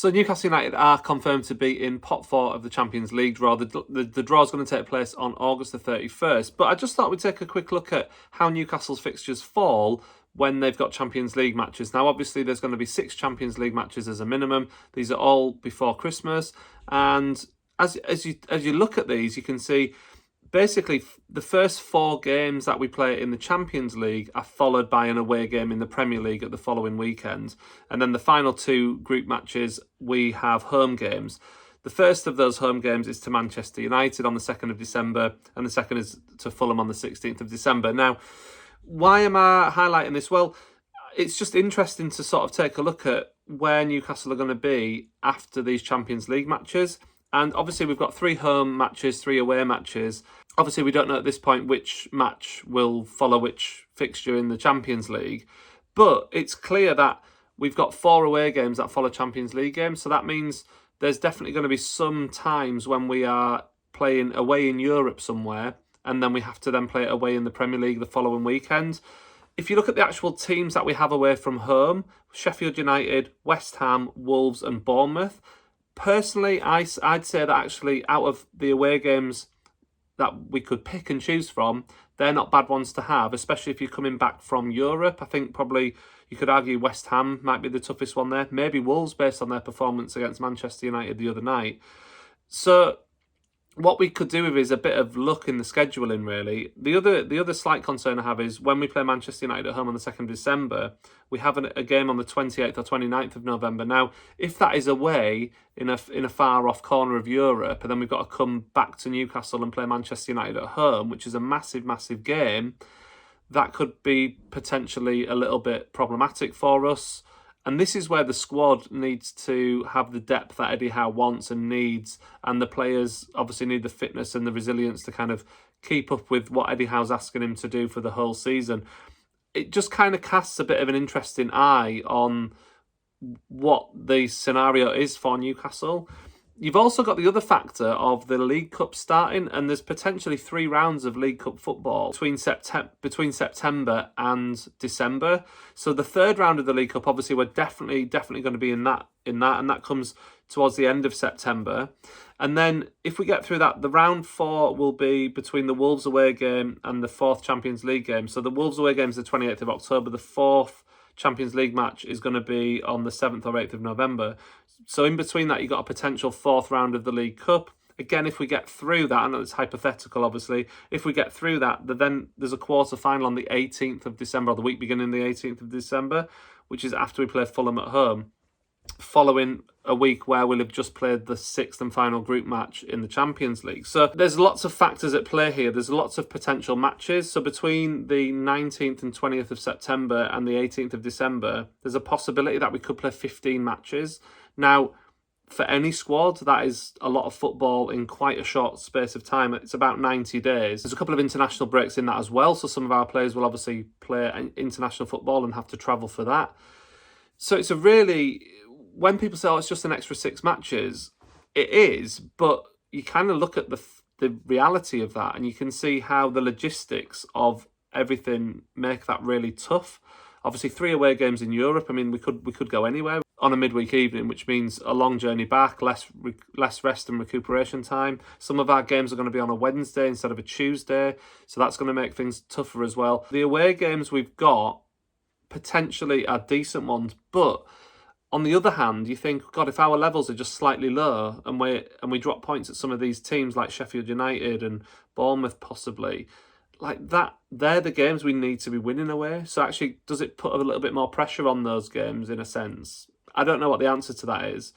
So Newcastle United are confirmed to be in pot 4 of the Champions League draw. The draw is going to take place on August the 31st. But I just thought we'd take a quick look at how Newcastle's fixtures fall when they've got Champions League matches. Now, obviously, there's going to be 6 Champions League matches as a minimum. These are all before Christmas. And as you look at these, you can see basically the first 4 games that we play in the Champions League are followed by an away game in the Premier League at the following weekend. And then the final 2 group matches, we have home games. The first of those home games is to Manchester United on the 2nd of December, and the second is to Fulham on the 16th of December. Now, why am I highlighting this? Well, it's just interesting to sort of take a look at where Newcastle are going to be after these Champions League matches. And obviously we've got 3 home matches, 3 away matches. Obviously we don't know at this point which match will follow which fixture in the Champions League. But it's clear that we've got 4 away games that follow Champions League games. So that means there's definitely going to be some times when we are playing away in Europe somewhere, and then we have to then play it away in the Premier League the following weekend. If you look at the actual teams that we have away from home, Sheffield United, West Ham, Wolves and Bournemouth, personally, I'd say that actually out of the away games that we could pick and choose from, they're not bad ones to have, especially if you're coming back from Europe. I think probably you could argue West Ham might be the toughest one there. Maybe Wolves based on their performance against Manchester United the other night. So what we could do with is a bit of luck in the scheduling, really. The other slight concern I have is when we play Manchester United at home on the 2nd of December, we have a game on the 28th or 29th of November. Now, if that is away in a far-off corner of Europe, and then we've got to come back to Newcastle and play Manchester United at home, which is a massive, massive game, that could be potentially a little bit problematic for us. And this is where the squad needs to have the depth that Eddie Howe wants and needs, and the players obviously need the fitness and the resilience to kind of keep up with what Eddie Howe's asking him to do for the whole season. It just kind of casts a bit of an interesting eye on what the scenario is for Newcastle. You've also got the other factor of the League Cup starting, and there's potentially 3 rounds of League Cup football between September and December. So the 3rd round of the League Cup, obviously, we're definitely going to be in that, and that comes towards the end of September. And then if we get through that, the round 4 will be between the Wolves away game and the 4th Champions League game. So the Wolves away game is the 28th of October. The 4th Champions League match is going to be on the 7th or 8th of November. So in between that, you've got a potential 4th round of the League Cup. Again, if we get through that, I know it's hypothetical, obviously, if we get through that, then there's a quarter-final on the 18th of December, or the week beginning the 18th of December, which is after we play Fulham at home, following a week where we'll have just played the 6th and final group match in the Champions League. So there's lots of factors at play here. There's lots of potential matches. So between the 19th and 20th of September and the 18th of December, there's a possibility that we could play 15 matches. Now, for any squad, that is a lot of football in quite a short space of time. It's about 90 days. There's a couple of international breaks in that as well. So some of our players will obviously play international football and have to travel for that. So it's a really... When people say, oh, it's just an extra 6 matches, it is, but you kind of look at the reality of that and you can see how the logistics of everything make that really tough. Obviously, 3 away games in Europe. I mean, we could go anywhere on a midweek evening, which means a long journey back, less rest and recuperation time. Some of our games are going to be on a Wednesday instead of a Tuesday, so that's going to make things tougher as well. The away games we've got potentially are decent ones, but on the other hand, you think, God, if our levels are just slightly low and we drop points at some of these teams like Sheffield United and Bournemouth possibly, like that, they're the games we need to be winning away. So actually, does it put a little bit more pressure on those games in a sense? I don't know what the answer to that is.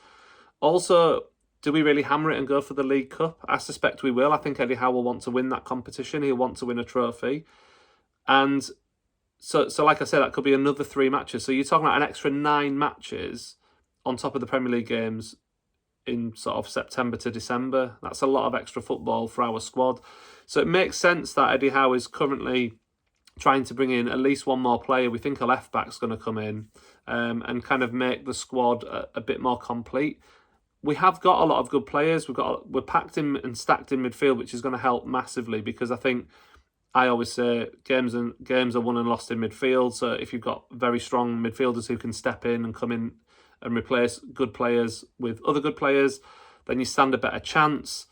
Also, do we really hammer it and go for the League Cup? I suspect we will. I think Eddie Howe will want to win that competition. He'll want to win a trophy. And So like I said, that could be another 3 matches. So you're talking about an extra 9 matches on top of the Premier League games in sort of September to December. That's a lot of extra football for our squad. So it makes sense that Eddie Howe is currently trying to bring in at least one more player. We think a left-back's going to come in and kind of make the squad a bit more complete. We have got a lot of good players. We're packed in and stacked in midfield, which is going to help massively because I think I always say games are won and lost in midfield. So if you've got very strong midfielders who can step in and come in and replace good players with other good players, then you stand a better chance.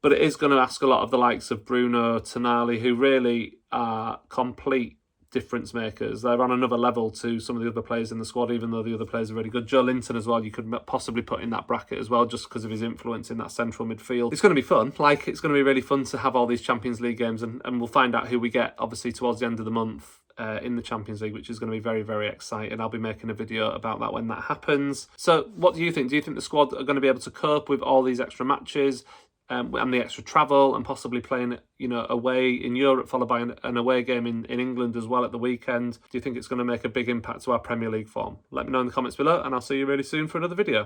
But it is going to ask a lot of the likes of Bruno, Tonali, who really are complete difference makers. They're on another level to some of the other players in the squad, even though the other players are really good. Joe Linton as well, you could possibly put in that bracket as well, just because of his influence in that central midfield. It's going to be fun. Like, it's going to be really fun to have all these Champions League games, and we'll find out who we get, obviously, towards the end of the month in the Champions League, which is going to be very, very exciting. I'll be making a video about that when that happens. So what do you think? Do you think the squad are going to be able to cope with all these extra matches? And the extra travel, and possibly playing, away in Europe, followed by an away game in England as well at the weekend? Do you think it's going to make a big impact to our Premier League form? Let me know in the comments below, and I'll see you really soon for another video.